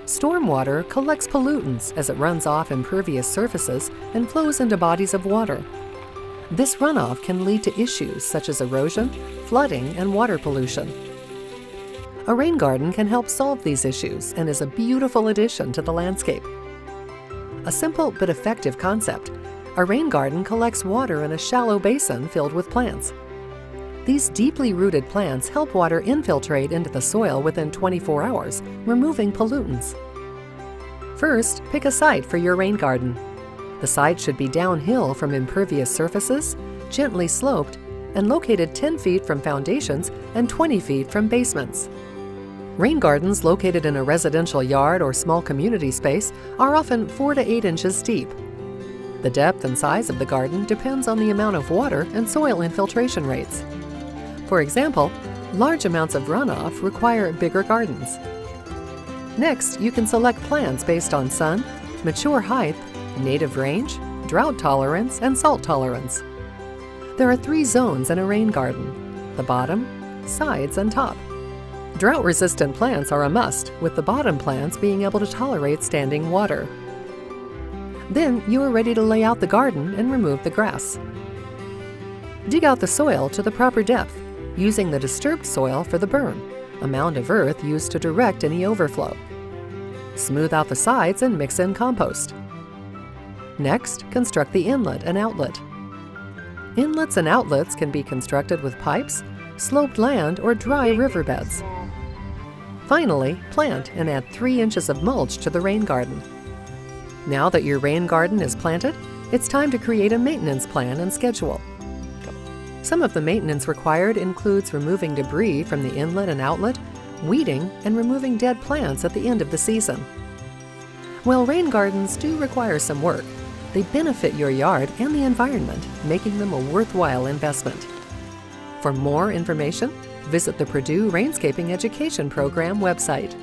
Stormwater collects pollutants as it runs off impervious surfaces and flows into bodies of water. This runoff can lead to issues such as erosion, flooding, and water pollution. A rain garden can help solve these issues and is a beautiful addition to the landscape. A simple but effective concept, a rain garden collects water in a shallow basin filled with plants. These deeply rooted plants help water infiltrate into the soil within 24 hours, removing pollutants. First, pick a site for your rain garden. The site should be downhill from impervious surfaces, gently sloped, and located 10 feet from foundations and 20 feet from basements. Rain gardens located in a residential yard or small community space are often 4 to 8 inches deep. The depth and size of the garden depends on the amount of water and soil infiltration rates. For example, large amounts of runoff require bigger gardens. Next, you can select plants based on sun, mature height, native range, drought tolerance, and salt tolerance. There are 3 zones in a rain garden: the bottom, sides, and top. Drought-resistant plants are a must, with the bottom plants being able to tolerate standing water. Then you are ready to lay out the garden and remove the grass. Dig out the soil to the proper depth, using the disturbed soil for the berm, a mound of earth used to direct any overflow. Smooth out the sides and mix in compost. Next, construct the inlet and outlet. Inlets and outlets can be constructed with pipes, sloped land, or dry riverbeds. Finally, plant and add 3 inches of mulch to the rain garden. Now that your rain garden is planted, it's time to create a maintenance plan and schedule. Some of the maintenance required includes removing debris from the inlet and outlet, weeding, and removing dead plants at the end of the season. While rain gardens do require some work, they benefit your yard and the environment, making them a worthwhile investment. For more information, visit the Purdue Rainscaping Education Program website.